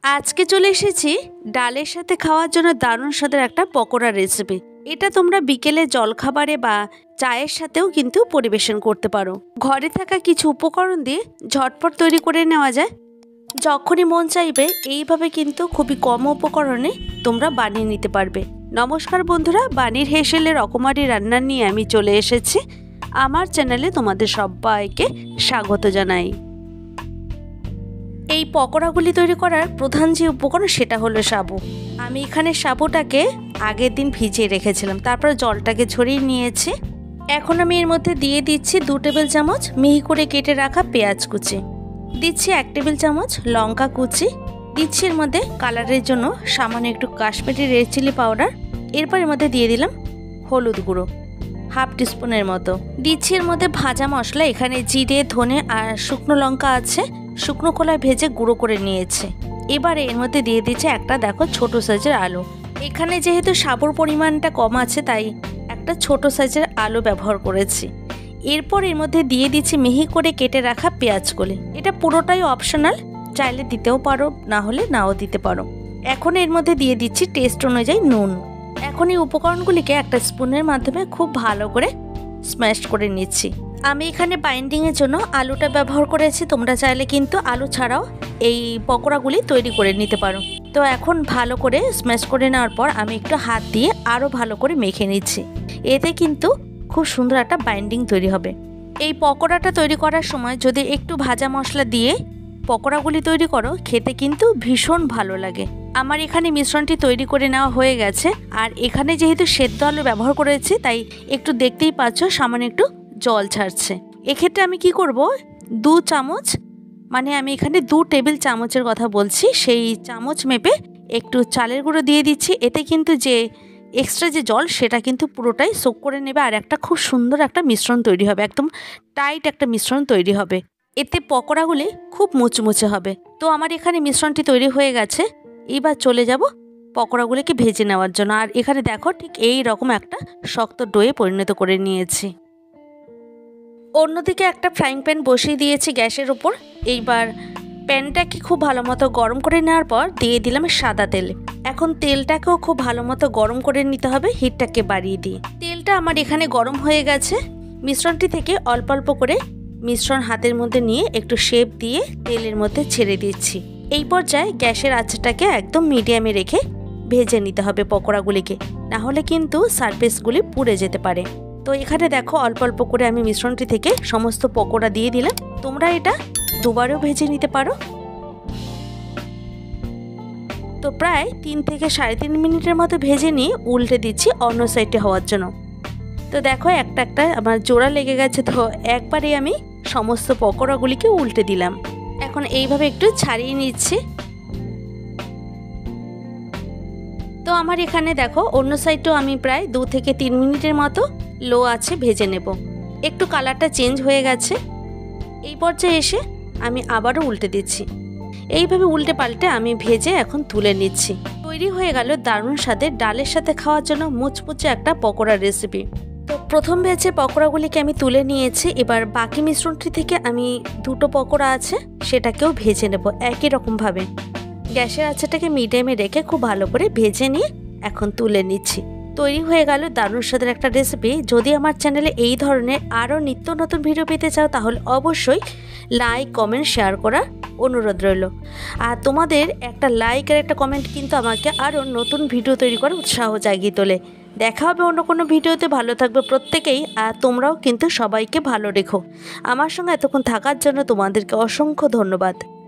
আজকে চলে এসেছি ডালের সাথে খাওয়ার জন্য দারুণ স্বাদের একটা পকোড়া রেসিপি। এটা তোমরা বিকেলে জলখাবারে বা চায়ের সাথেও কিন্তু পরিবেশন করতে পারো। ঘরে থাকা কিছু উপকরণ দিয়ে ঝটপট তৈরি করে নেওয়া যায়। যখনই মন চাইবে এইভাবে কিন্তু খুবই কম উপকরণে তোমরা বানিয়ে নিতে পারবে। নমস্কার বন্ধুরা, বানির হেসেলের রকমারি রান্না নিয়ে আমি চলে এসেছি। আমার চ্যানেলে তোমাদের সবাইকে স্বাগত জানাই। এই পকোড়াগুলি তৈরি করার প্রধান যে উপকরণ সেটা হলো সাবু। আমি এখানে সাবুটাকে আগের দিন ভিজিয়ে রেখেছিলাম, তারপর জলটাকে ঝরিয়ে নিয়েছি। এখন আমি এর মধ্যে দিয়ে দিচ্ছি 2 টেবিল চামচ মিহি করে কেটে রাখা পেঁয়াজ কুচি, দিচ্ছি 1 টেবিল চামচ লঙ্কা কুচি, দিচ্ছি এর মধ্যে কালারের জন্য সামান্য একটু কাশ্মীরি রেড চিলি পাউডার। এরপর এর মধ্যে দিয়ে দিলাম হলুদ গুঁড়ো 1/2 টিস্পুনের মতো। দিচ্ছি এর মধ্যে ভাজা মশলা, এখানে জিরে, ধনে আর শুকনো লঙ্কা আছে, শুকনো খোলায় ভেজে গুঁড়ো করে নিয়েছে। এবারে এর মধ্যে দিয়ে দিচ্ছে একটা দেখো ছোট সাইজের আলু। এখানে যেহেতু সাবুর পরিমাণটা কম আছে তাই একটা ছোট সাইজের আলু ব্যবহার করেছি। এরপর এর মধ্যে দিয়ে দিচ্ছি মিহি করে কেটে রাখা পেঁয়াজগুলি। এটা পুরোটাই অপশনাল, চাইলে দিতেও পারো, না হলে নাও দিতে পারো। এখন এর মধ্যে দিয়ে দিচ্ছি টেস্ট অনুযায়ী নুন। এখন এই উপকরণগুলিকে একটা স্পুনের মাধ্যমে খুব ভালো করে স্ম্যাশ করে নিচ্ছি। আমি এখানে বাইন্ডিংয়ের জন্য আলুটা ব্যবহার করেছি, তোমরা চাইলে কিন্তু আলু ছাড়াও এই পকোড়াগুলি তৈরি করে নিতে পারো। তো এখন ভালো করে স্ম্যাশ করে নেওয়ার পর আমি একটু হাত দিয়ে আরও ভালো করে মেখে নিচ্ছি। এতে কিন্তু খুব সুন্দর একটা বাইন্ডিং তৈরি হবে। এই পকোড়াটা তৈরি করার সময় যদি একটু ভাজা মশলা দিয়ে পকোড়াগুলি তৈরি করো, খেতে কিন্তু ভীষণ ভালো লাগে। আমার এখানে মিশ্রণটি তৈরি করে নেওয়া হয়ে গেছে। আর এখানে যেহেতু সেদ্ধ আলু ব্যবহার করেছি তাই একটু দেখতেই পাচ্ছ সামান্য একটু জল ছাড়ছে। এক্ষেত্রে আমি কি করব, 2 চামচ, মানে আমি এখানে 2 টেবিল চামচের কথা বলছি, সেই চামচ মেপে একটু চালের গুঁড়ো দিয়ে দিচ্ছি। এতে কিন্তু যে এক্সট্রা যে জল সেটা কিন্তু পুরোটাই সোক করে নেবে আর একটা খুব সুন্দর একটা মিশ্রণ তৈরি হবে, একদম টাইট একটা মিশ্রণ তৈরি হবে। এতে পকোড়াগুলি খুব মুচমুচে হবে। তো আমার এখানে মিশ্রণটি তৈরি হয়ে গেছে। এইবার চলে যাব পকোড়াগুলিকে ভেজে নেওয়ার জন্য। আর এখানে দেখো ঠিক এই রকম একটা শক্ত ডোয়ে পরিণত করে নিয়েছি। অন্যদিকে একটা ফ্রাইং প্যান বসিয়ে দিয়েছি গ্যাসের উপর। এইবার প্যানটাকে খুব ভালো মতো গরম করে নেওয়ার পর দিয়ে দিলাম সাদা তেল। এখন তেলটাকেও খুব ভালো মতো গরম করে নিতে হবে, হিটটাকে বাড়িয়ে দিয়ে। তেলটা আমার এখানে গরম হয়ে গেছে। মিশ্রণটি থেকে অল্প অল্প করে মিশ্রণ হাতের মধ্যে নিয়ে একটু শেপ দিয়ে তেলের মধ্যে ছেড়ে দিচ্ছি। এই পর্যায়ে গ্যাসের আঁচটাকে একদম মিডিয়ামে রেখে ভেজে নিতে হবে পকোড়াগুলিকে, না হলে কিন্তু সারফেসগুলি পুড়ে যেতে পারে। তো এখানে দেখো অল্প অল্প করে আমি মিশ্রণটি থেকে সমস্ত পকোড়া দিয়ে দিলাম। তোমরা এটা দুবারও ভেজে নিতে পারো। তো প্রায় 3 থেকে 3.5 মিনিটের মতো ভেজে নিয়ে উল্টে দিচ্ছি অন্য সাইডে হওয়ার জন্য। তো দেখো একটা একটা আমার জোড়া লেগে গেছে, তো একবারে আমি সমস্ত পকোড়াগুলিকে উল্টে দিলাম। এখন এইভাবে একটু ছাড়িয়ে নিচ্ছি। তো আমার এখানে দেখো অন্য সাইডটাও আমি প্রায় 2 থেকে 3 মিনিটের মতো লো আছে ভেজে নেব। একটু কালারটা চেঞ্জ হয়ে গেছে। এই পর্যায়ে এসে আমি আবারও উল্টে দিচ্ছি। এইভাবে উল্টে পাল্টে আমি ভেজে এখন তুলে নিচ্ছি। তৈরি হয়ে গেল দারুণ স্বাদের ডালের সাথে খাওয়ার জন্য মুচমুচে একটা পকোড়া রেসিপি। তো প্রথম ব্যাচে পকোড়াগুলিকে আমি তুলে নিয়েছি। এবার বাকি মিশ্রণটি থেকে আমি 2টো পকোড়া আছে সেটাকেও ভেজে নেব একই রকমভাবে। গ্যাসের আঁচটাকে মিডিয়ামে রেখে খুব ভালো করে ভেজে নিয়ে এখন তুলে নিচ্ছি। তৈরি হয়ে গেল দারুণ স্বাদের একটা রেসিপি। যদি আমার চ্যানেলে এই ধরনের আরও নিত্য নতুন ভিডিও পেতে চাও তাহলে অবশ্যই লাইক, কমেন্ট, শেয়ার করার অনুরোধ রইল। আর তোমাদের একটা লাইক আর একটা কমেন্ট কিন্তু আমাকে আরও নতুন ভিডিও তৈরি করার উৎসাহ জাগিয়ে তোলে। দেখা হবে অন্য কোনো ভিডিওতে। ভালো থাকবে প্রত্যেকেই, আর তোমরাও কিন্তু সবাইকে ভালো রেখো। আমার সঙ্গে এতক্ষণ থাকার জন্য তোমাদেরকে অসংখ্য ধন্যবাদ।